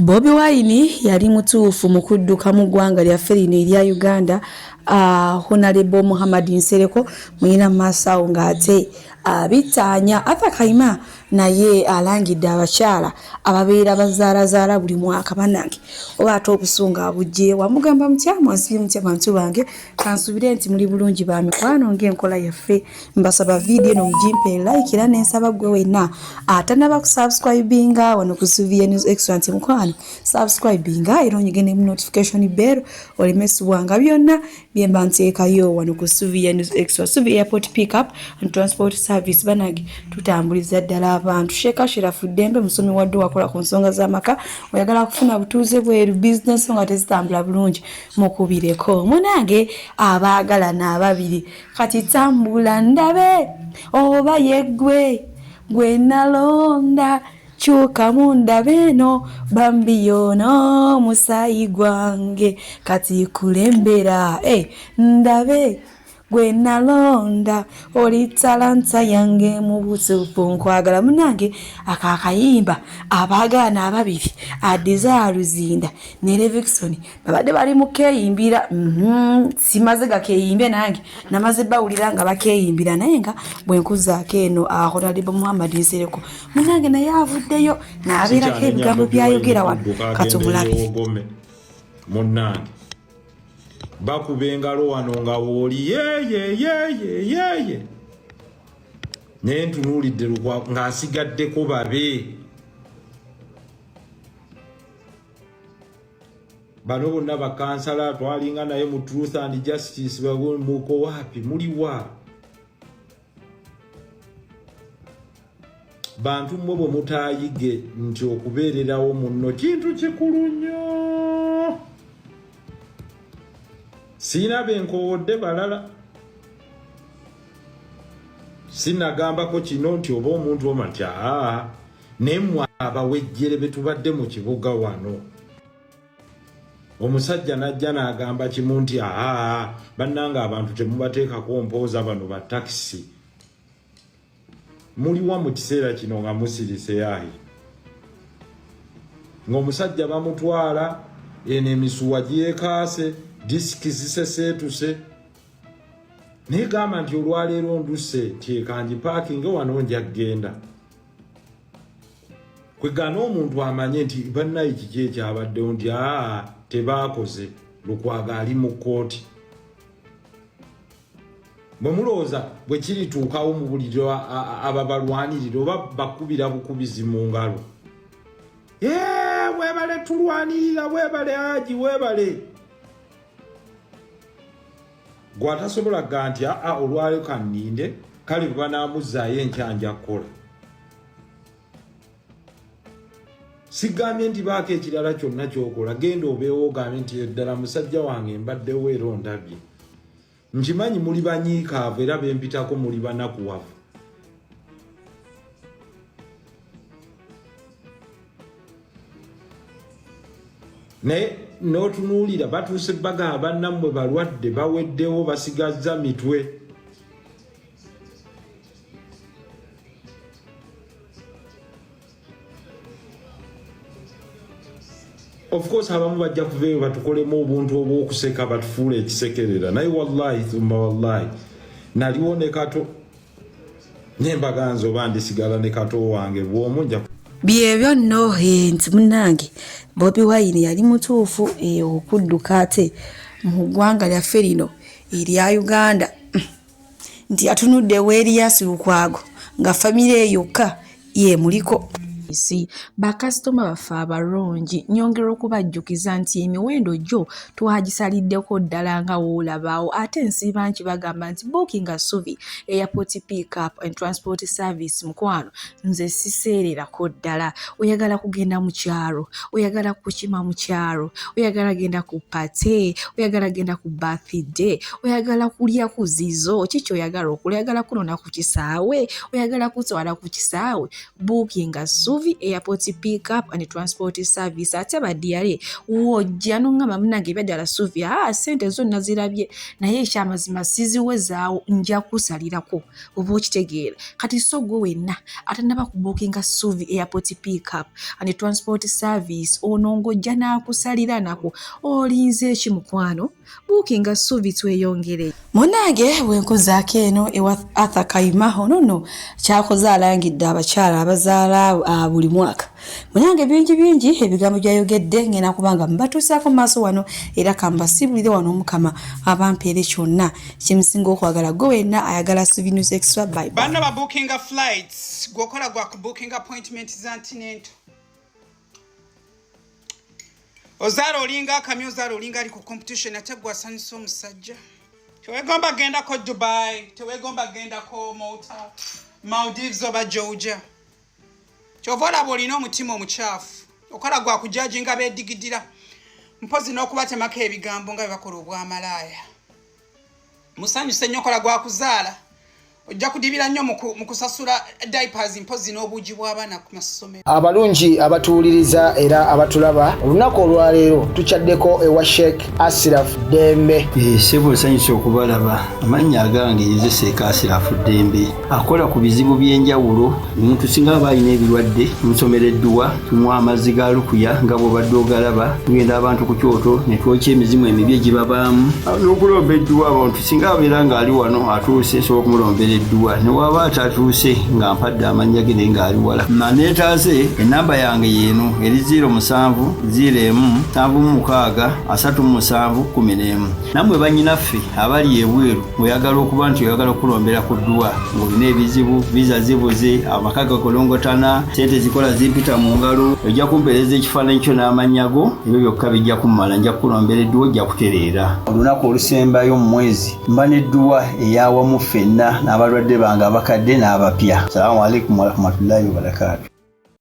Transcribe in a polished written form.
Bobi Wine yali mutuufu mu kudduka mu ggwanga lyaffe lino erya Uganda. Honorable Muhammad Nsereko mwina maaso ng'ate bitaanya Arthur Kayima naye alangidde abakyala ababeera bazaalazaala buli mwaka bannange oba ate obusunga abujje wamugamba mutyamu asibye mutya bantu bange kansubire nti muli bulungi ba mikwano ng'enkola yaffe mbasaba video eno mugimpe like era n'ensaba gwe wenna atanaba kusubscribinga wano ku Sylvia News Excellent mukwano subscribinga era onyigene mu notification bell olimesibwanga byonna byemba nteekayo wano ku Sylvia News Excellent. Sylvia Airport Pickup and Transport Service banagi tutambuliza ddala abantu. Sheikh Shirafu Dembe musomi wadde wakola ku nsonga z'amaka oyagala kufuna butuuze bweru business nga tezitambula bulungi mukubireko munange abaagala n'ababiri kati tambula ndabe oba yeggwe gwe nalonda chuka munda beno bambi yono musayi gwange kati kulembera ndabe gwe nalonda oli talanta yange mu butuufu nkwagala munange akakayimba abaagana ababiri Adeza Luzinda ne Levikson babadde bali mukeyimbira simaze gakeyimbe nange namaze bawulira nga bakeyimbira naye nga bwenkuzaako eno Honorable Muhammad Nsereko munange naye avuddeyo n'abeerako ebigambo byayogera wano katubulabe munange bakubengalo wano nga woli yeye naye ntunuulidde ng'asigaddeko babe bano bonna bakansala twalinga naye mu Truth and Justice muko wapi muliwa bantu mmwe bwe mutaayige nti okubeererawo munno kintu kikulu nnyo. Sina benkowodde balala sinagambako kino nti oba omuntu omatya nemmwe abawejjere betubadde mu kibuga wano omusajja najja n'agamba kimu nti bannanga abantu temubateekako mpooza bano ba takisi muliwa mu kiseera kino nga musirise yayi ng'omusajja bamutwala eno emisuwa gyekaase disiki ziseseetuse naye gamba nti olwaleero nduse tyekangi paakinge wano nja kgenda kwegana omuntu amanye nti bannayi kiki ekyabaddewo nti tebaakoze Lukwago ali mu kkooti bwe mulowooza bwe kirituukawo mu buliro ababalwanirira oba bakubira bukubizi mu ngalo weebale tulwanirira weebale Haji weebale gwatasobola ganti olwaleero kanninde kale bwe banaamuzaayo enkyanja kukola sigambye nti baako ekirala kyonna kyokola genda obeewo ogambye nti eddala musajja wange mbaddewo era ondabye nkimanyi muli banyiikaavu era bempitako muli banakuwavu naye n'otunuulira batuuse bagamba bannammwe balwadde baweddewo basigazza mitwe of course abamu bajja kuveeyo batukolemu obuntu obw'okuseka batufuula ekisekerera naye wallahi thumma wallahi naliwo ne kato nembaganza oba ndisigala ne kato wange bw'omu nja byebyo nno nti munnange Bobi Wine yali mutuufu okudduka ate mu ggwanga lyaffe lino erya Uganda nti atunuddewo Erias Lukwago nga famire yokka ye muliko bakasitoma baffe abalungi nyongera okubajjukiza nti emiwendo gyo twagisaliddeko ddala nga woolabaawo ate nsiiba nti bagamba nti bookinga Suvi Airport Pickup and Transport Service mukwano nze siseererako ddala oyagala kugenda mu kyalo oyagala kukima mu kyalo oyagala genda ku pate oyagala genda ku birthday oyagala kulya ku zizo kiki oyagala okola oyagala kunona ku kisaawe oyagala kutwala ku kisaawe bookinga Suvi Suvi Airport Pickup and Transport Service ate badiyale wojja nongamba munange beddala Suvi sente zonna zirabye naye ekyamazima siziwezaawo nja kusalirako oba okitegeera kati so gwe wenna atanaba kubukinga Suvi Airport Pickup and Transport Service onongojja n'akusalira nako olinze ekimukwano bukinga Suvi tweyongere munange wenkuzaako eno ewa Arthur Kayima ono kyakoze alangidde abakyala abazaala buli mwaka munange bingi ebigambo byayogedde ngena kubanga mbatuusaako maaso wano era kambasibulire wano omukama abampeere kyonna kimusinga okwagala gwe wenna ayagala Suvi News Extra bye bano ba bookinga flights gwokola gwa booking appointment za ntinento ozaala olinga akamyu ozaala olinga ali ku competition ate gwasanyusa omusajja tewegomba gendako Dubai tewegomba gendako Maldives oba Georgia kyova olaba olina omutima omukyafu okola gwa kujaji nga beedigidira mpozi n'okubatemako ebigambo nga bebakola obwamalaaya musanyuse nnyo okola gwa kuzaala ojja kudibira nnyo mu kusasula diapers mpozi n'obuugi bw'abaana ku masomero. Abalungi abatuwuliriza era abatulaba olunaku olwaleero tukyaddeko ewa Sheikh Ashraf Dembe. Sebo sanyusa okubalaba amannya agange Yeze Sheikh Ashraf Dembe akola ku bizibu by'enjawulo omuntu singa aba alina ebirwadde musomereddwa tumwa amazzi ga lukuya nga bw'obadde ogalaba tugenda abantu ku kyoto ne twokya emizimu emibi egibabaamu n'okulombeddwa abantu singa abeera ng'ali wano atuuse sobola okumulomberedduwa ne waba atatuuse nga mpadde amannya ge naye ng'ali wala naneetaase enamba yange yeeno eri 0707763711 nammwe bannyinaffe abali ebweru oyagala okuba nti oyagala okulombera ku ddwa ng'olina ebizibu viza zibuze amaka gakolongotana sente zikola zimpita mu ngalo ojja kumpeereza ekifaananyi kyo n'amannya go ebyo byokka bijja kummala nja kukulombera edduwa ojja kutereera olunaku olusembayo mu mwezi mba n'edduwa eyawamu ffenna n'abalwadde bange abakadde n'abapya. Assalamu alaikum warahmatullahi wabarakatuh.